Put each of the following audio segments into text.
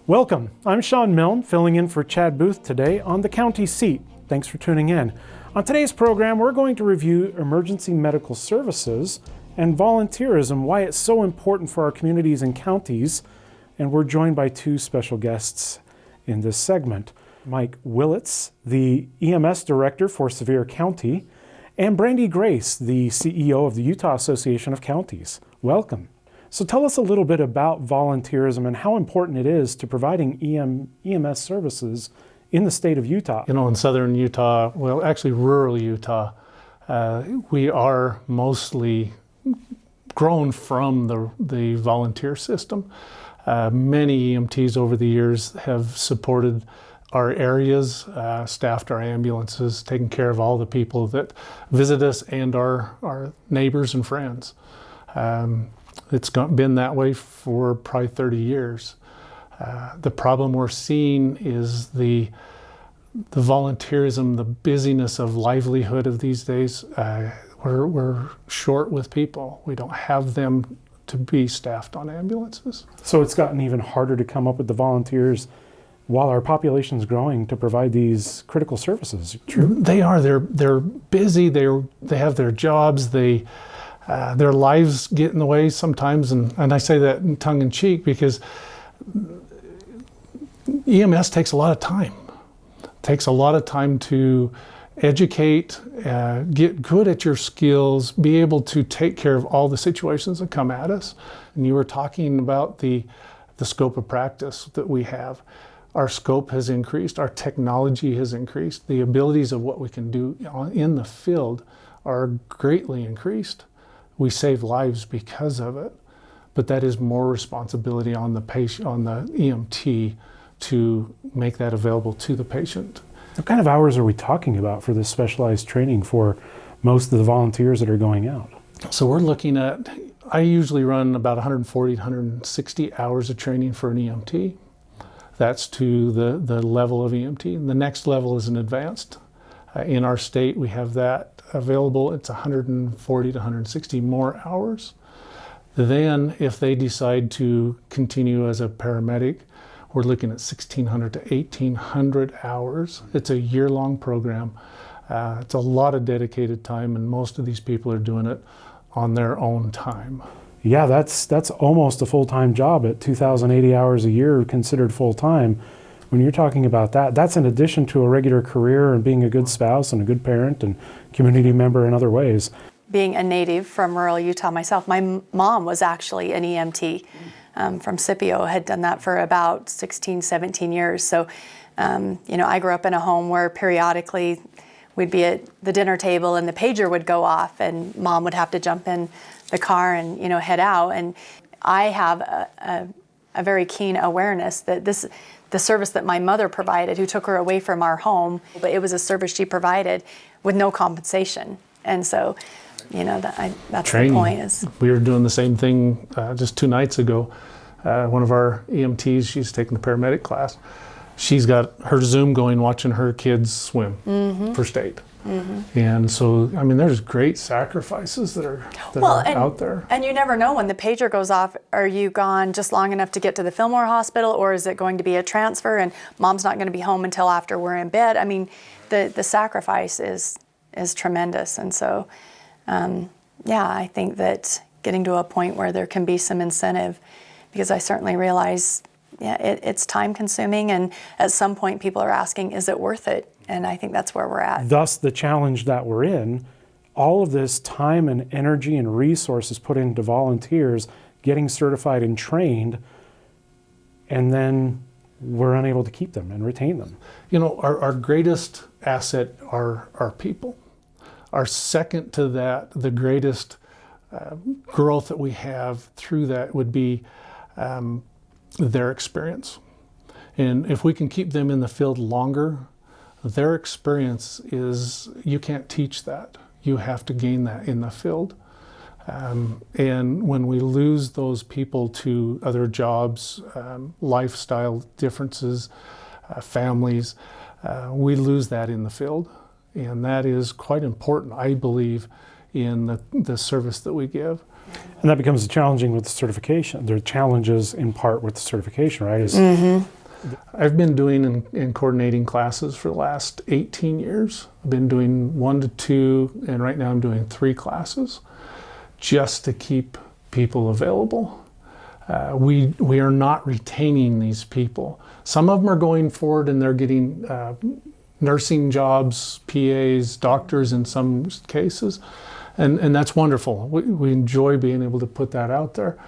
Welcome. I'm Sean Milne, filling in for Chad Booth today on the county seat. Thanks for tuning in. On today's program, we're going to review emergency medical services and volunteerism, why it's so important for our communities and counties. And we're joined by two special guests in this segment. Mike Willits, the EMS director for Sevier County, and Brandy Grace, the CEO of the Utah Association of Counties. Welcome. So tell us a little bit about volunteerism and how important it is to providing EMS services in the state of Utah. You know, in southern Utah, well, actually rural Utah, we are mostly grown from the volunteer system. Many EMTs over the years have supported our areas, staffed our ambulances, taken care of all the people that visit us and our neighbors and friends. It's been that way for probably 30 years. The problem we're seeing is the volunteerism, the busyness of livelihood of these days. We're short with people. We don't have them to be staffed on ambulances. So it's gotten even harder to come up with the volunteers while our population is growing to provide these critical services. True? They are. They're busy. They have their jobs. Their lives get in the way sometimes, and I say that in tongue in cheek because EMS takes a lot of time. It takes a lot of time to educate, get good at your skills, be able to take care of all the situations that come at us. And you were talking about the scope of practice that we have. Our scope has increased, our technology has increased, the abilities of what we can do in the field are greatly increased. We save lives because of it, but that is more responsibility on the patient, on the EMT, to make that available to the patient. What kind of hours are we talking about for this specialized training for most of the volunteers that are going out? So we're looking at, I usually run about 140 to 160 hours of training for an EMT. That's to the level of EMT. The next level is an advanced. In our state, we have that available. It's 140 to 160 more hours. Then, if they decide to continue as a paramedic, we're looking at 1,600 to 1,800 hours. It's a year-long program. It's a lot of dedicated time, and most of these people are doing it on their own time. Yeah, that's almost a full-time job at 2,080 hours a year considered full-time. When you're talking about that, that's in addition to a regular career and being a good spouse and a good parent and community member in other ways. Being a native from rural Utah myself, my mom was actually an EMT from Scipio, had done that for about 16, 17 years. So, I grew up in a home where periodically we'd be at the dinner table and the pager would go off and mom would have to jump in the car and, head out. And I have a very keen awareness that the service that my mother provided, who took her away from our home, but it was a service she provided with no compensation. And so, that's Training. The point is. We were doing the same thing just 2 nights ago. One of our EMTs, she's taking the paramedic class. She's got her Zoom going, watching her kids swim for state. Mm-hmm. And so, there's great sacrifices that are out there. And you never know when the pager goes off, are you gone just long enough to get to the Fillmore Hospital, or is it going to be a transfer and mom's not going to be home until after we're in bed? The sacrifice is tremendous. And so, I think that getting to a point where there can be some incentive, because I certainly realize it's time consuming, and at some point people are asking, is it worth it? And I think that's where we're at. Thus the challenge that we're in, all of this time and energy and resources put into volunteers, getting certified and trained, and then we're unable to keep them and retain them. Our greatest asset are our people. Our second to that, the greatest growth that we have through that would be their experience. And if we can keep them in the field longer, their experience is, you can't teach that. You have to gain that in the field. And when we lose those people to other jobs, lifestyle differences, families, we lose that in the field. And that is quite important, I believe, in the service that we give. And that becomes challenging with the certification. There are challenges in part with the certification, right? I've been doing and coordinating classes for the last 18 years. I've been doing 1 to 2, and right now I'm doing 3 classes just to keep people available. We are not retaining these people. Some of them are going forward and they're getting nursing jobs, PAs, doctors in some cases, and that's wonderful. We enjoy being able to put that out there,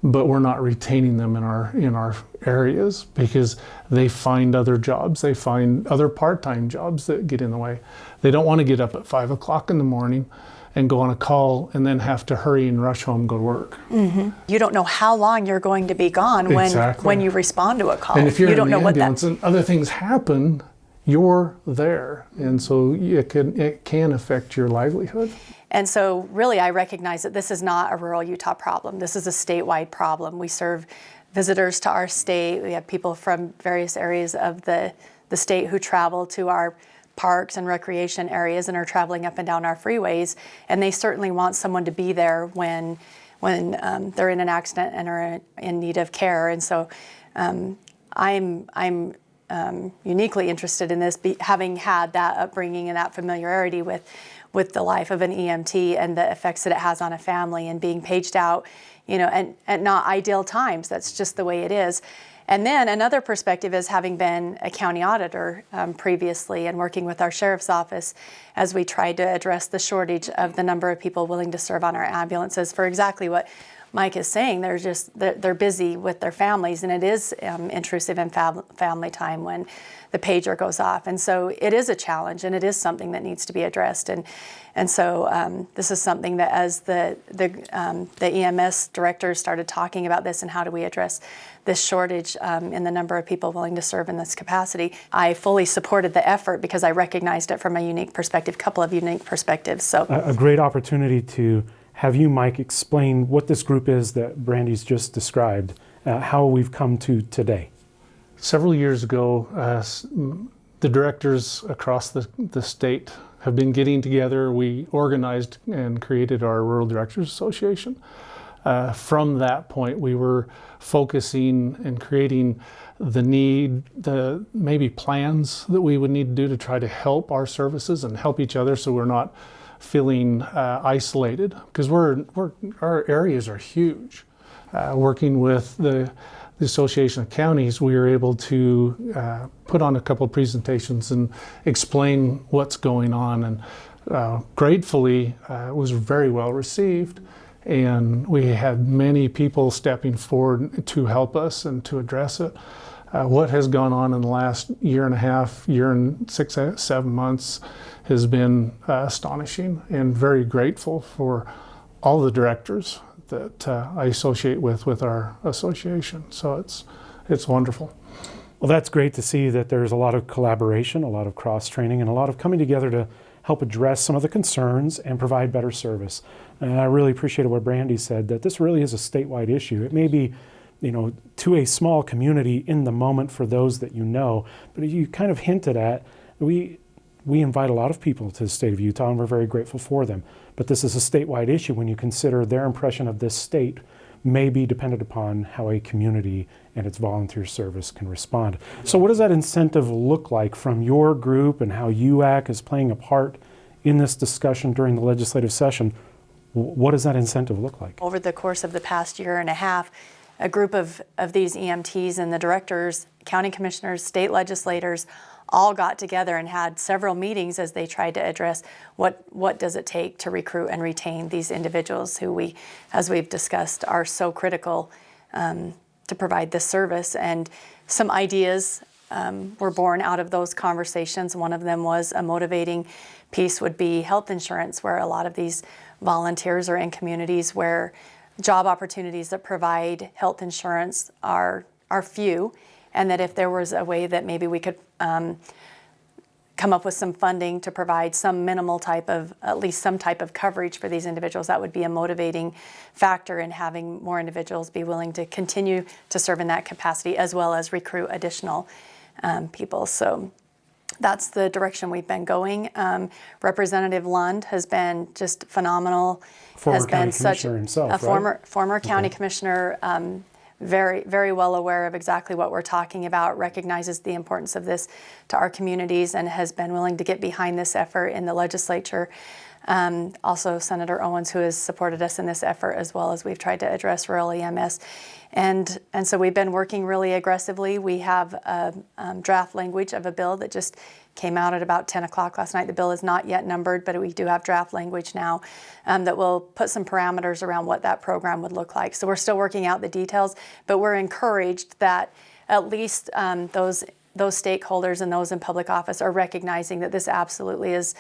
but we're not retaining them in our areas because they find other jobs. They find other part-time jobs that get in the way. They don't want to get up at 5 o'clock in the morning and go on a call and then have to hurry and rush home and go to work. You don't know how long you're going to be gone when you respond to a call. And if you're you don't in the know what ambulance and other things happen, you're there, and so it can affect your livelihood. And so really I recognize that this is not a rural Utah problem. This is a statewide problem. We serve visitors to our state. We have people from various areas of the state who travel to our parks and recreation areas and are traveling up and down our freeways. And they certainly want someone to be there when they're in an accident and are in need of care. And so I'm uniquely interested in this, having had that upbringing and that familiarity with the life of an EMT and the effects that it has on a family, and being paged out, and at not ideal times. That's just the way it is. And then another perspective is having been a county auditor previously and working with our sheriff's office as we tried to address the shortage of the number of people willing to serve on our ambulances for exactly what Mike is saying. They're busy with their families, and it is intrusive in family time when the pager goes off. And so it is a challenge, and it is something that needs to be addressed. And so this is something that as the EMS directors started talking about this and how do we address this shortage in the number of people willing to serve in this capacity, I fully supported the effort because I recognized it from a couple of unique perspectives. So a great opportunity to have you, Mike, explain what this group is that Brandy's just described, how we've come to today. Several years ago, the directors across the state have been getting together. We organized and created our Rural Directors Association. From that point, we were focusing and creating the maybe plans that we would need to do to try to help our services and help each other so we're not feeling isolated, because our areas are huge. Working with the Association of Counties, we were able to put on a couple of presentations and explain what's going on, and gratefully it was very well received, and we had many people stepping forward to help us and to address it. What has gone on in the last year and a half, year and 6-7 months has been astonishing, and very grateful for all the directors that I associate with our association. So it's wonderful. Well, that's great to see that there's a lot of collaboration, a lot of cross-training, and a lot of coming together to help address some of the concerns and provide better service. And I really appreciated what Brandy said, that this really is a statewide issue. It may be, to a small community in the moment for those that you know, but you kind of hinted at, we invite a lot of people to the state of Utah, and we're very grateful for them. But this is a statewide issue when you consider their impression of this state may be dependent upon how a community and its volunteer service can respond. So what does that incentive look like from your group, and how UAC is playing a part in this discussion during the legislative session? What does that incentive look like? Over the course of the past year and a half, a group of these EMTs and the directors, county commissioners, state legislators, all got together and had several meetings as they tried to address what does it take to recruit and retain these individuals who as we've discussed, are so critical to provide this service. And some ideas were born out of those conversations. One of them was a motivating piece would be health insurance, where a lot of these volunteers are in communities where job opportunities that provide health insurance are few, and that if there was a way that maybe we could come up with some funding to provide some minimal type of, at least some type of coverage for these individuals, that would be a motivating factor in having more individuals be willing to continue to serve in that capacity, as well as recruit additional people. So that's the direction we've been going. Representative Lund has been just phenomenal. Former has county been such commissioner himself, a right? former county commissioner, very, very well aware of exactly what we're talking about, recognizes the importance of this to our communities, and has been willing to get behind this effort in the legislature. Also Senator Owens, who has supported us in this effort, as well as we've tried to address rural EMS. And so we've been working really aggressively. We have a draft language of a bill that just came out at about 10 o'clock last night. The bill is not yet numbered, but we do have draft language now that will put some parameters around what that program would look like. So we're still working out the details, but we're encouraged that at least those stakeholders and those in public office are recognizing that this absolutely is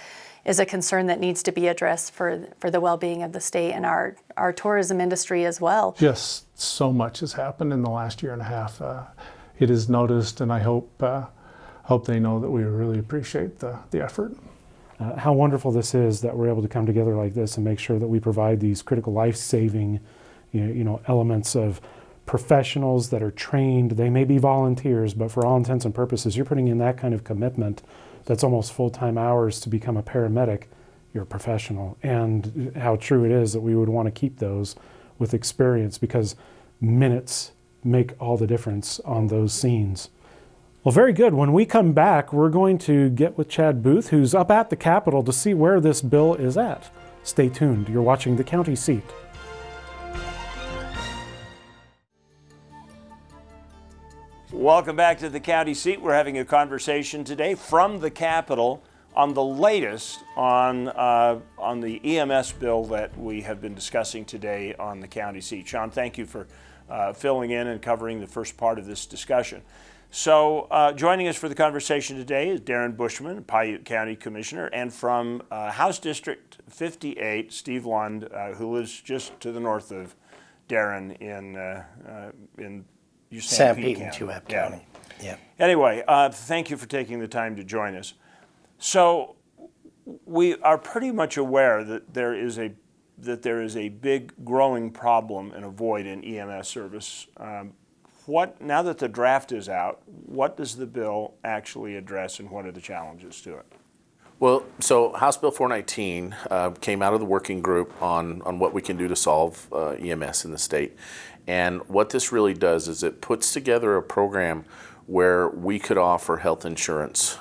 a concern that needs to be addressed for the well-being of the state and our tourism industry as well. Just so much has happened in the last year and a half. It is noticed, and I hope they know that we really appreciate the effort. How wonderful this is that we're able to come together like this and make sure that we provide these critical life-saving, elements of professionals that are trained. They may be volunteers, but for all intents and purposes, you're putting in that kind of commitment that's almost full-time hours to become a paramedic. You're a professional. And how true it is that we would want to keep those with experience, because minutes make all the difference on those scenes. Well, very good. When we come back, we're going to get with Chad Booth, who's up at the Capitol, to see where this bill is at. Stay tuned. You're watching The County Seat. Welcome back to The County Seat. We're having a conversation today from the Capitol on the latest on the EMS bill that we have been discussing today on the County Seat. Sean, thank you for filling in and covering the first part of this discussion. So joining us for the conversation today is Darin Bushman, Piute County Commissioner, and from House District 58, Steve Lund, who lives just to the north of Darin in San Pete and Piute County. Yeah. Anyway, thank you for taking the time to join us. So we are pretty much aware that there is a big growing problem and a void in EMS service. Now that the draft is out, what does the bill actually address, and what are the challenges to it? Well, so House Bill 419 came out of the working group on what we can do to solve EMS in the state. And what this really does is it puts together a program where we could offer health insurance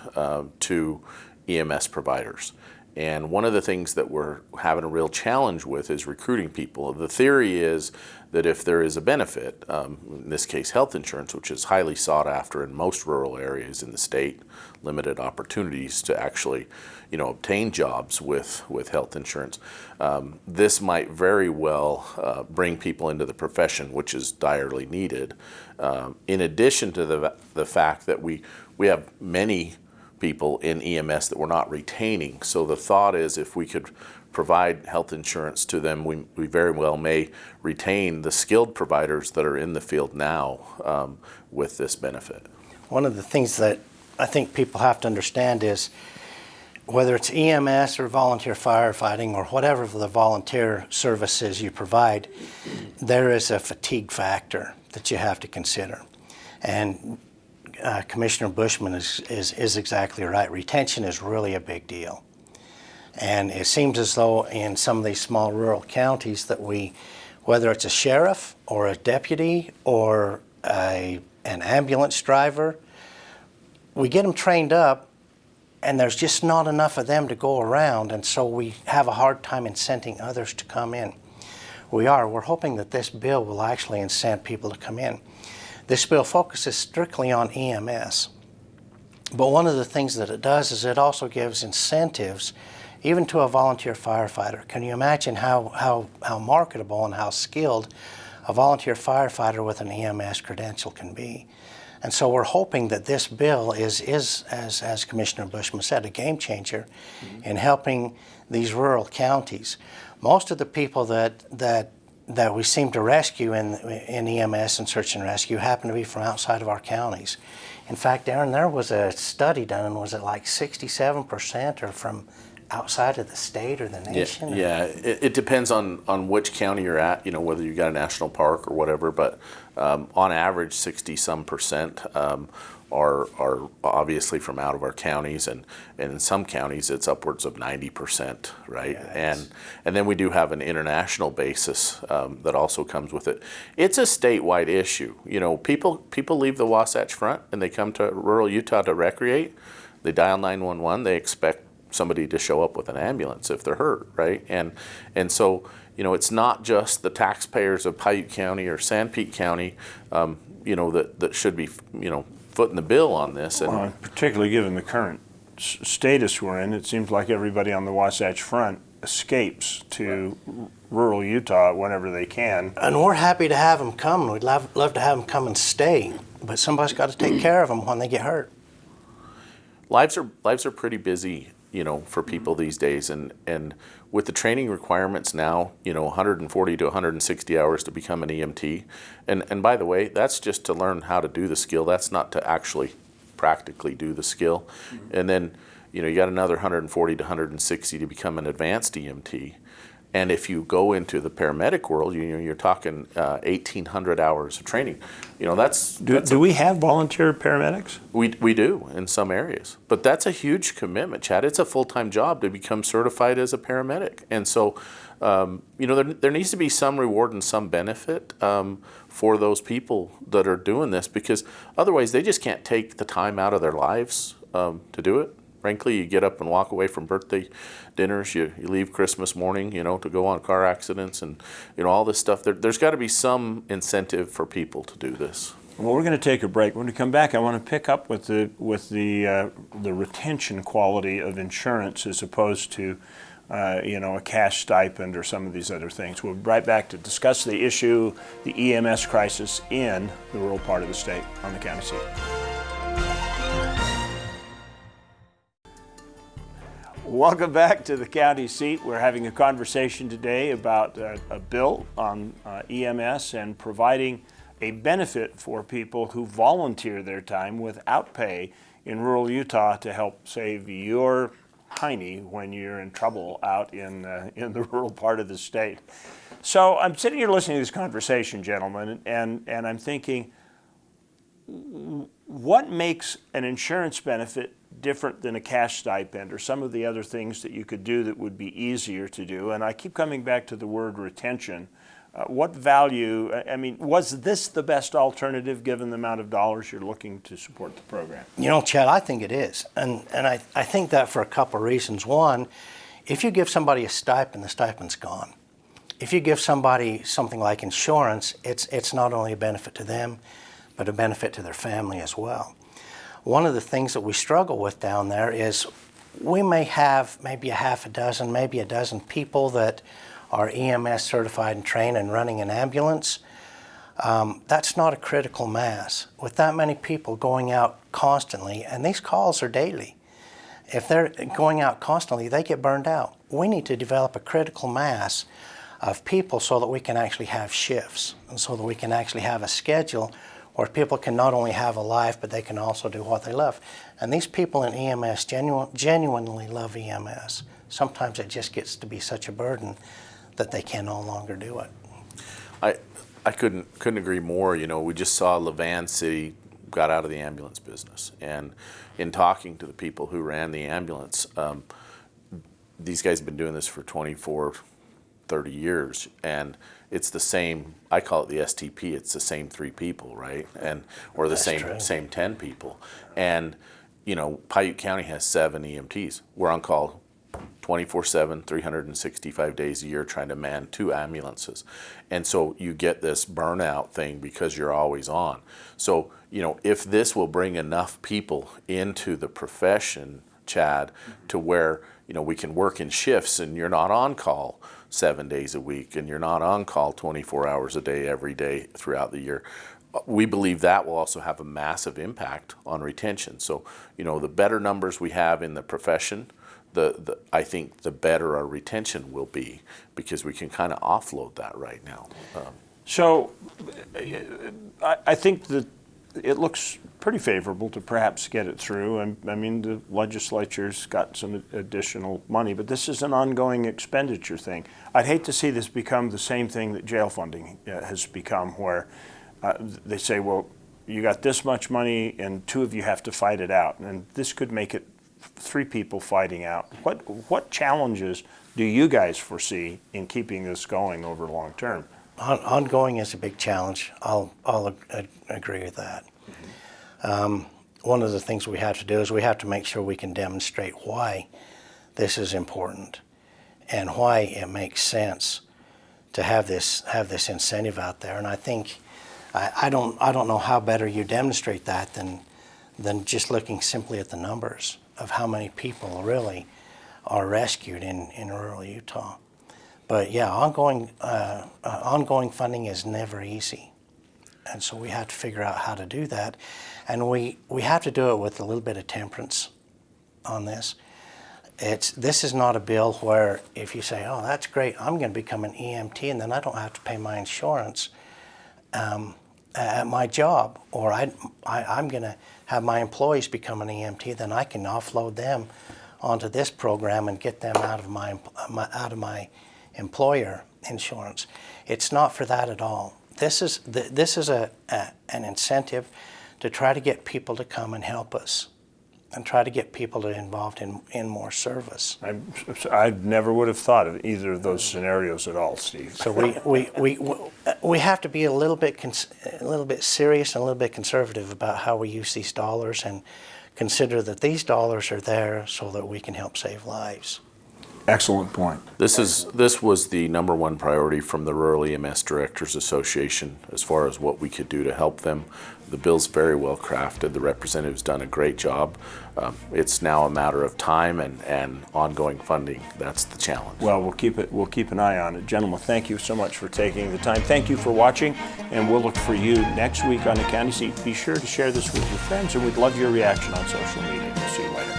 to EMS providers. And one of the things that we're having a real challenge with is recruiting people. The theory is that if there is a benefit, in this case health insurance, which is highly sought after in most rural areas in the state, limited opportunities to actually obtain jobs with health insurance, this might very well bring people into the profession, which is direly needed. In addition to the fact that we have many people in EMS that we're not retaining. So the thought is if we could provide health insurance to them, we very well may retain the skilled providers that are in the field now with this benefit. One of the things that I think people have to understand is whether it's EMS or volunteer firefighting or whatever the volunteer services you provide, there is a fatigue factor that you have to consider. And Commissioner Bushman is exactly right. Retention is really a big deal. And it seems as though in some of these small rural counties that whether it's a sheriff or a deputy or an ambulance driver, we get them trained up and there's just not enough of them to go around, and so we have a hard time incenting others to come in. We're hoping that this bill will actually incent people to come in. This bill focuses strictly on EMS, but one of the things that it does is it also gives incentives even to a volunteer firefighter. Can you imagine how marketable and how skilled a volunteer firefighter with an EMS credential can be? And so we're hoping that this bill is as Commissioner Bushman said, a game changer in helping these rural counties. Most of the people that we seem to rescue in EMS and search and rescue happen to be from outside of our counties. In fact, Darin, there was a study done, was it like 67% are from outside of the state or the nation? Yeah, it depends on which county you're at, whether you got a national park or whatever, but on average 60-some% are obviously from out of our counties, and in some counties it's upwards of 90%, right? Yeah, and then we do have an international basis that also comes with it. It's a statewide issue. People leave the Wasatch Front and they come to rural Utah to recreate. They dial 911. They expect somebody to show up with an ambulance if they're hurt, right? And so it's not just the taxpayers of Piute County or Sanpete County, that should be footing the bill on this. And particularly given the current status we're in, it seems like everybody on the Wasatch Front escapes to rural Utah whenever they can. And we're happy to have them come. We'd love to have them come and stay, but somebody's got to take care of them when they get hurt. Lives are pretty busy, for people these days, and with the training requirements now, 140 to 160 hours to become an EMT. And by the way, that's just to learn how to do the skill. That's not to actually practically do the skill. And then, you got another 140 to 160 to become an advanced EMT. And if you go into the paramedic world, you're talking 1,800 hours of training. Do we have volunteer paramedics? We do in some areas, but that's a huge commitment, Chad. It's a full-time job to become certified as a paramedic, and so there needs to be some reward and some benefit for those people that are doing this, because otherwise they just can't take the time out of their lives to do it. Frankly, you get up and walk away from birthday dinners, you leave Christmas morning, to go on car accidents and, all this stuff. There's got to be some incentive for people to do this. Well, we're going to take a break. When we come back, I want to pick up with the retention quality of insurance as opposed to, a cash stipend or some of these other things. We'll be right back to discuss the issue, the EMS crisis in the rural part of the state on the county seat. Welcome back to the county seat. We're having a conversation today about a bill on EMS and providing a benefit for people who volunteer their time without pay in rural Utah to help save your hiney when you're in trouble out in the rural part of the state. So I'm sitting here listening to this conversation, gentlemen, and I'm thinking, what makes an insurance benefit different than a cash stipend or some of the other things that you could do that would be easier to do? And I keep coming back to the word retention. What value, was this the best alternative given the amount of dollars you're looking to support the program? Chad, I think it is. And I think that for a couple of reasons. One, if you give somebody a stipend, the stipend's gone. If you give somebody something like insurance, it's not only a benefit to them, but a benefit to their family as well. One of the things that we struggle with down there is we may have maybe a half a dozen, maybe a dozen people that are EMS certified and trained and running an ambulance. That's not a critical mass. With that many people going out constantly, and these calls are daily, if they're going out constantly, they get burned out. We need to develop a critical mass of people so that we can actually have shifts and so that we can actually have a schedule where people can not only have a life, but they can also do what they love. And these people in EMS genuinely love EMS. Sometimes it just gets to be such a burden that they can no longer do it. I couldn't agree more. We just saw Levan City got out of the ambulance business. And in talking to the people who ran the ambulance, these guys have been doing this for 24, 30 years. And it's the same, I call it the STP, it's the same 3 people, right? Or the same 10 people. And, Piute County has 7 EMTs. We're on call 24/7, 365 days a year trying to man 2 ambulances. And so you get this burnout thing because you're always on. So, if this will bring enough people into the profession, Chad, to where, we can work in shifts and you're not on call 7 days a week and you're not on call 24 hours a day every day throughout the year, we believe that will also have a massive impact on retention. So, the better numbers we have in the profession, I think the better our retention will be, because we can kind of offload that right now. So I think that it looks pretty favorable to perhaps get it through. I mean, the legislature's got some additional money, but this is an ongoing expenditure thing. I'd hate to see this become the same thing that jail funding has become, where they say, well, you got this much money and two of you have to fight it out. And this could make it three people fighting out. What challenges do you guys foresee in keeping this going over long term? Ongoing is a big challenge. I'll agree with that. One of the things we have to do is we have to make sure we can demonstrate why this is important and why it makes sense to have this incentive out there. And I think I don't know how better you demonstrate that than just looking simply at the numbers of how many people really are rescued in rural Utah. But yeah, ongoing funding is never easy. And so we have to figure out how to do that. And we have to do it with a little bit of temperance on this. This is not a bill where if you say, oh, that's great, I'm going to become an EMT and then I don't have to pay my insurance at my job, or I'm going to have my employees become an EMT, then I can offload them onto this program and get them out of my employer insurance. It's not for that at all. This is an incentive to try to get people to come and help us and try to get people to involved in more service. I never would have thought of either of those scenarios at all, Steve. So we have to be a little bit serious and a little bit conservative about how we use these dollars and consider that these dollars are there so that we can help save lives. Excellent point. This was the number one priority from the Rural EMS Directors Association as far as what we could do to help them. The bill's very well crafted. The representative's done a great job. It's now a matter of time and ongoing funding. That's the challenge. Well, we'll keep an eye on it. Gentlemen, thank you so much for taking the time. Thank you for watching, and we'll look for you next week on the County Seat. Be sure to share this with your friends, and we'd love your reaction on social media. We'll see you later.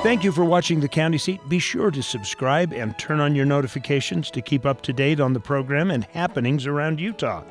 Thank you for watching The County Seat. Be sure to subscribe and turn on your notifications to keep up to date on the program and happenings around Utah.